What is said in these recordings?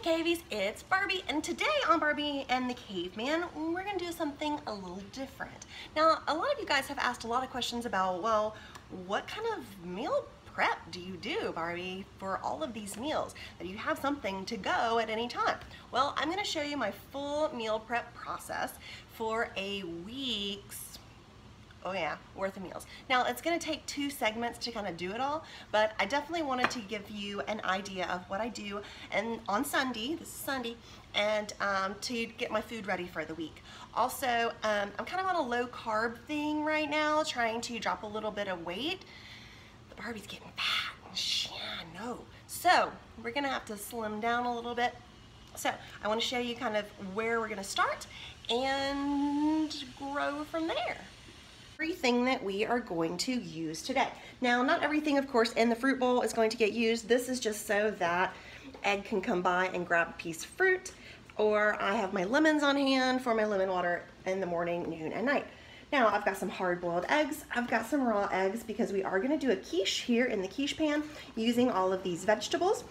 Hey Cavies, it's Barbie, and today on Barbie and the Caveman, we're gonna do something a little different. Now, a lot of you guys have asked a lot of questions about, well, what kind of meal prep do you do, Barbie, for all of these meals? That you have something to go at any time. Well, I'm gonna show you my full meal prep process for a week's worth of meals. Now, it's gonna take 2 segments to kind of do it all, but I definitely wanted to give you an idea of what I do and on Sunday, this is Sunday, and to get my food ready for the week. Also, I'm kind of on a low carb thing right now, trying to drop a little bit of weight. The Barbie's getting fat. Yeah, no. So, we're gonna have to slim down a little bit. So, I wanna show you kind of where we're gonna start and grow from there. Everything that we are going to use today. Now, not everything, of course, in the fruit bowl is going to get used. This is just so that Ed can come by and grab a piece of fruit, or I have my lemons on hand for my lemon water in the morning, noon, and night. Now, I've got some hard-boiled eggs. I've got some raw eggs because we are going to do a quiche here in the quiche pan using all of these vegetables.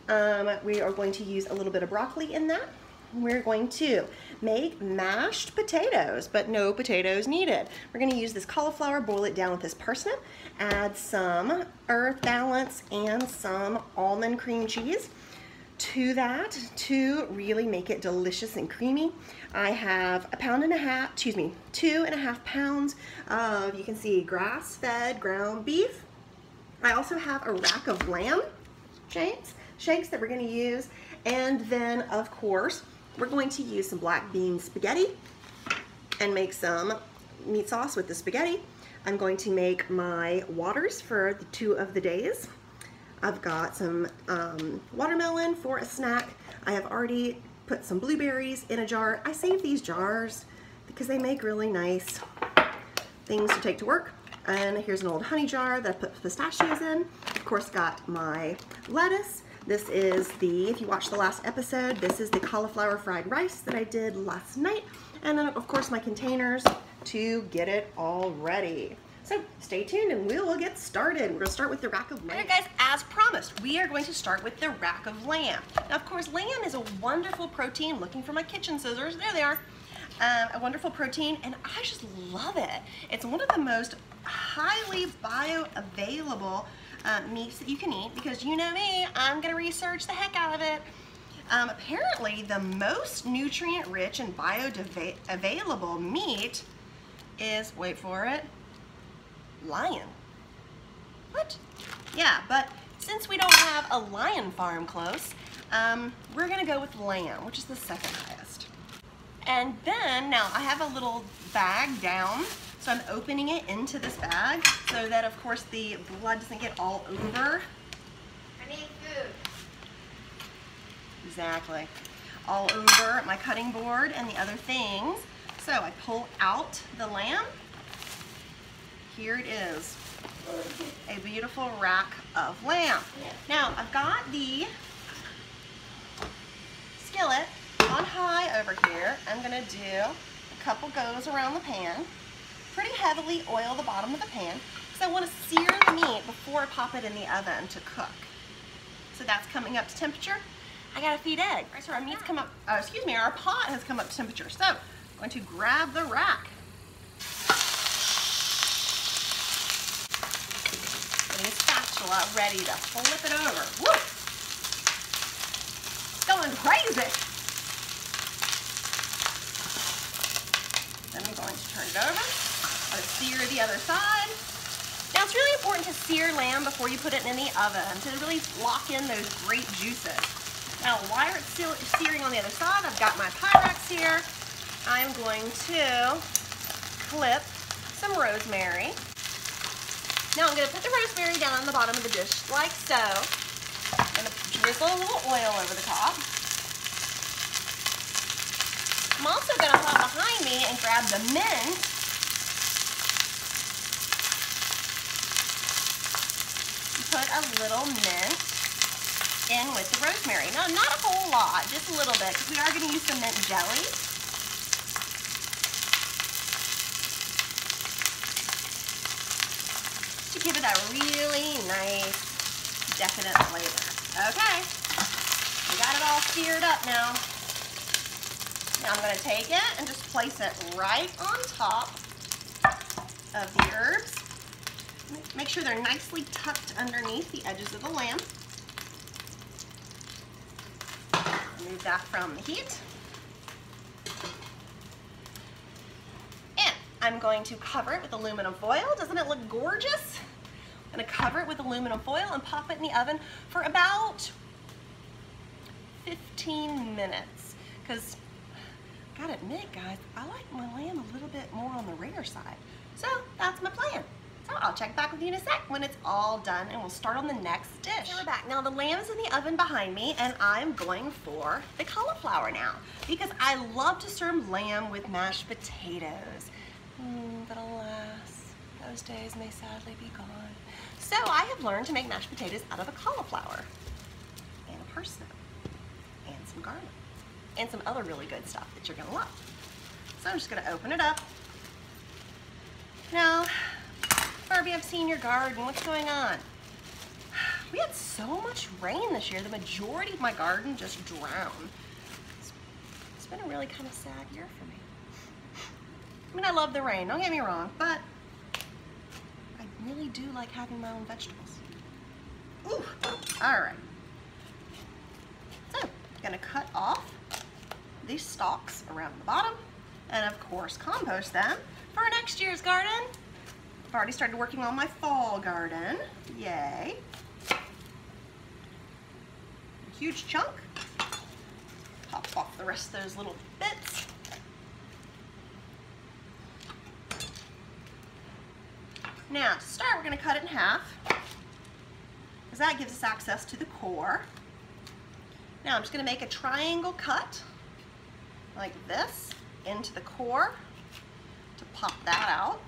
We are going to use a little bit of broccoli in that. We're going to make mashed potatoes, but no potatoes needed. We're going to use this cauliflower, boil it down with this parsnip, add some Earth Balance and some almond cream cheese to that to really make it delicious and creamy. I have 2.5 pounds of, you can see, grass-fed ground beef. I also have a rack of lamb shanks that we're going to use, and then, of course, we're going to use some black bean spaghetti and make some meat sauce with the spaghetti. I'm going to make my waters for the 2 of the days. I've got some watermelon for a snack. I have already put some blueberries in a jar. I save these jars because they make really nice things to take to work. And here's an old honey jar that I put pistachios in. Of course, got my lettuce. This is the, if you watched the last episode, this is the cauliflower fried rice that I did last night. And then, of course, my containers to get it all ready. So stay tuned and we will get started. We're gonna start with the rack of lamb. All right, guys, as promised, we are going to start with the rack of lamb. Now, of course, lamb is a wonderful protein. Looking for my kitchen scissors, there they are. A wonderful protein, and I just love it. It's one of the most highly bioavailable meats that you can eat, because you know me, I'm gonna research the heck out of it. Apparently, the most nutrient-rich and bioavailable meat is, wait for it, lion. What? Yeah, but since we don't have a lion farm close, we're gonna go with lamb, which is the second highest. And then, now I have a little bag down, so I'm opening it into this bag so that, of course, the blood doesn't get all over. I need food. Exactly. All over my cutting board and the other things. So I pull out the lamb. Here it is. A beautiful rack of lamb. Now, I've got the skillet on high over here. I'm gonna do a couple goes around the pan. Pretty heavily oil the bottom of the pan, because I want to sear the meat before I pop it in the oven to cook. So that's coming up to temperature. I gotta feed Ed. All right, so our meat's come up, our pot has come up to temperature. So I'm going to grab the rack. Getting a spatula ready to flip it over. Woo! It's going crazy. Then I'm going to turn it over. Sear the other side. Now, it's really important to sear lamb before you put it in the oven to really lock in those great juices. Now, while it's still searing on the other side, I've got my Pyrex here. I'm going to clip some rosemary. Now, I'm going to put the rosemary down on the bottom of the dish like so. I'm going to drizzle a little oil over the top. I'm also going to hop behind me and grab the mint. Put a little mint in with the rosemary. Now, not a whole lot, just a little bit, because we are going to use some mint jelly. To give it a really nice, decadent flavor. Okay, we got it all seared up now. Now I'm going to take it and just place it right on top of the herbs. Make sure they're nicely tucked underneath the edges of the lamb. Remove that from the heat. And I'm going to cover it with aluminum foil. Doesn't it look gorgeous? I'm going to cover it with aluminum foil and pop it in the oven for about 15 minutes. Because, gotta admit, guys, I like my lamb a little bit more on the rare side. So that's my plan. So I'll check back with you in a sec when it's all done, and we'll start on the next dish. So we're back. Now the lamb is in the oven behind me, and I'm going for the cauliflower now, because I love to serve lamb with mashed potatoes. But alas, those days may sadly be gone. So I have learned to make mashed potatoes out of a cauliflower, and a parsnip, and some garlic, and some other really good stuff that you're gonna love. So I'm just gonna open it up. Now, Barbie, I've seen your garden. What's going on? We had so much rain this year. The majority of my garden just drowned. It's been a really kind of sad year for me. I mean, I love the rain, don't get me wrong, but I really do like having my own vegetables. Ooh, all right. So, I'm gonna cut off these stalks around the bottom and of course compost them for next year's garden. I've already started working on my fall garden. Yay. A huge chunk. Pop off the rest of those little bits. Now, to start, we're going to cut it in half, because that gives us access to the core. Now, I'm just going to make a triangle cut, like this, into the core, to pop that out.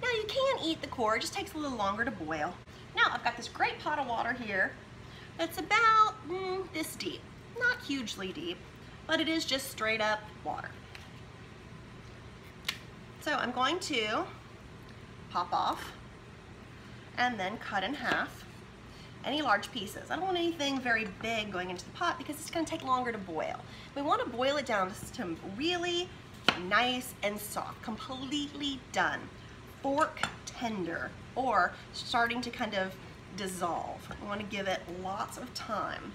Now, you can eat the core, it just takes a little longer to boil. Now, I've got this great pot of water here that's about this deep. Not hugely deep, but it is just straight up water. So I'm going to pop off and then cut in half any large pieces. I don't want anything very big going into the pot because it's going to take longer to boil. We want to boil it down to really nice and soft, completely done, fork tender, or starting to kind of dissolve. We want to give it lots of time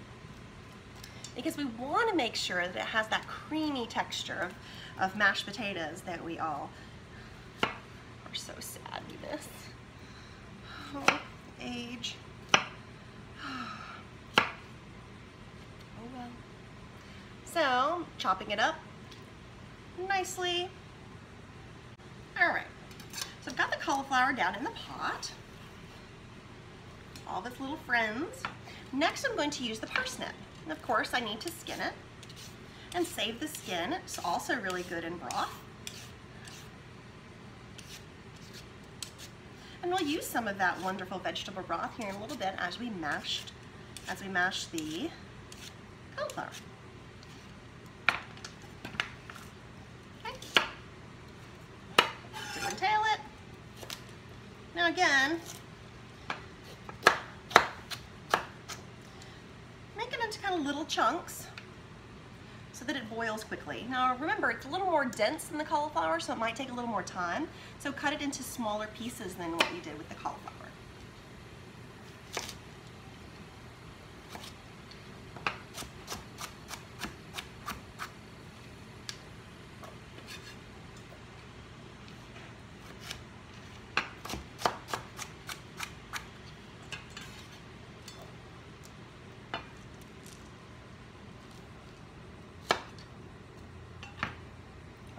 because we want to make sure that it has that creamy texture of mashed potatoes that we all are so sad we miss. Oh, age. Oh well. So, chopping it up nicely. All right. So I've got the cauliflower down in the pot. All of its little friends. Next, I'm going to use the parsnip. And of course, I need to skin it and save the skin. It's also really good in broth. And we'll use some of that wonderful vegetable broth here in a little bit as we mash the cauliflower. Okay. Tip and tail it. Now again, make it into kind of little chunks so that it boils quickly. Now remember, it's a little more dense than the cauliflower, so it might take a little more time. So cut it into smaller pieces than what you did with the cauliflower.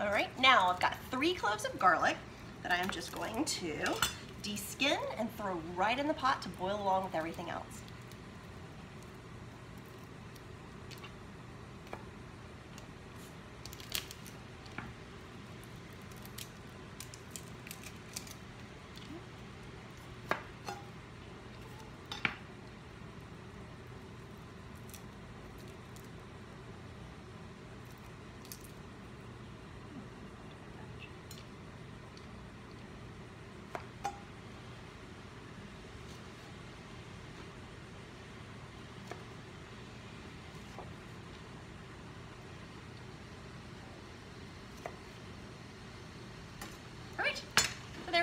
All right, now I've got 3 cloves of garlic that I am just going to de-skin and throw right in the pot to boil along with everything else.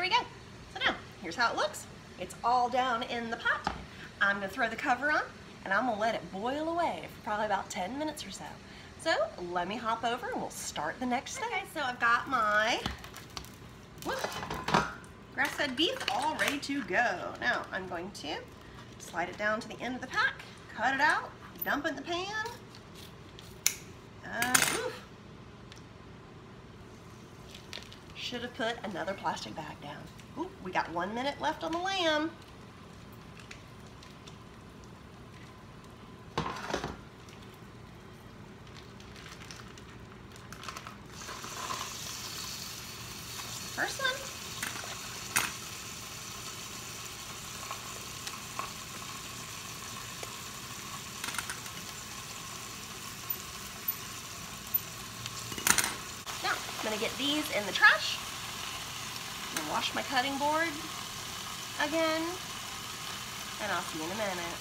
there we go. So now, here's how it looks. It's all down in the pot. I'm gonna throw the cover on and I'm gonna let it boil away for probably about 10 minutes or so. So let me hop over and we'll start the next thing. Okay, so I've got my grass-fed beef all ready to go. Now I'm going to slide it down to the end of the pack, cut it out, dump it in the pan. Should have put another plastic bag down. Ooh, we got 1 minute left on the lamb. First one. Now, I'm gonna get these in the trash. I'm gonna wash my cutting board again, and I'll see you in a minute.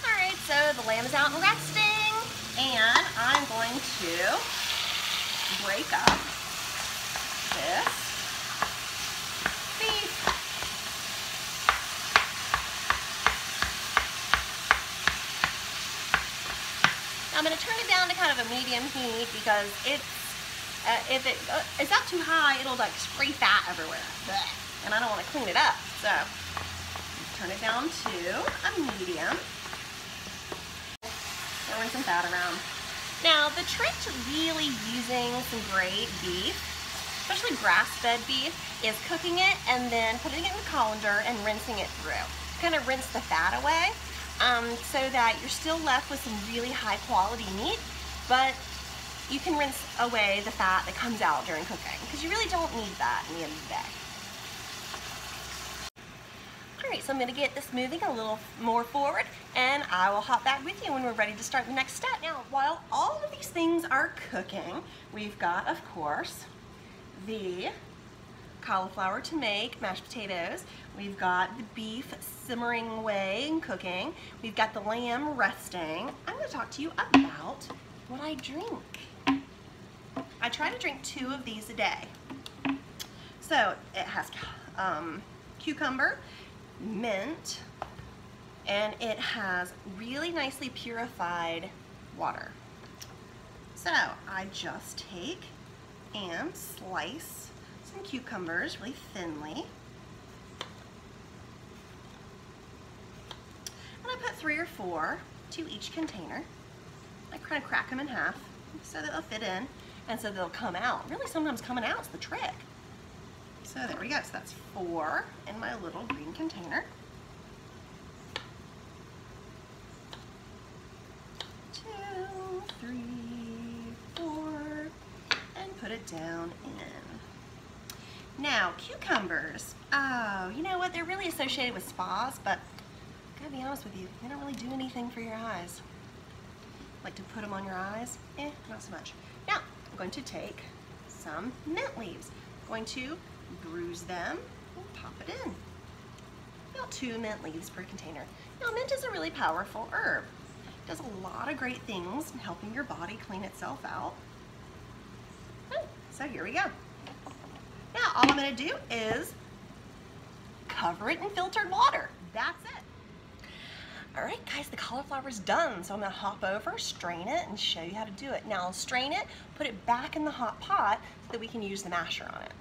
All right, so the lamb is out and resting, and I'm going to break up this beef. Now I'm going to turn it down to kind of a medium heat because if it's up too high, it'll like spray fat everywhere. Blech. And I don't want to clean it up. So turn it down to a medium. Throwing some fat around. Now the trick to really using some great beef, especially grass-fed beef, is cooking it and then putting it in the colander and rinsing it through. Kind of rinse the fat away so that you're still left with some really high quality meat, but you can rinse away the fat that comes out during cooking because you really don't need that in the end of the day. All right, so I'm gonna get this moving a little more forward and I will hop back with you when we're ready to start the next step. Now, while all of these things are cooking, we've got, of course, the cauliflower to make mashed potatoes. We've got the beef simmering away and cooking. We've got the lamb resting. I'm gonna talk to you about what I drink. I try to drink 2 of these a day. So it has cucumber, mint, and it has really nicely purified water. So I just take and slice some cucumbers really thinly. And I put 3 or 4 to each container. I kind of crack them in half so that they'll fit in and so they'll come out. Really, sometimes coming out is the trick. So there we go. So that's 4 in my little green container. 2, 3, 4, and put it down in. Now, cucumbers. Oh, you know what? They're really associated with spas, but I gotta be honest with you, they don't really do anything for your eyes. Like to put them on your eyes? Not so much. Now, I'm going to take some mint leaves. I'm going to bruise them and pop it in. About 2 mint leaves per container. Now, mint is a really powerful herb. It does a lot of great things in helping your body clean itself out. So here we go. Now, all I'm going to do is cover it in filtered water. That's it. All right, guys, the cauliflower's done. So I'm gonna hop over, strain it, and show you how to do it. Now I'll strain it, put it back in the hot pot so that we can use the masher on it.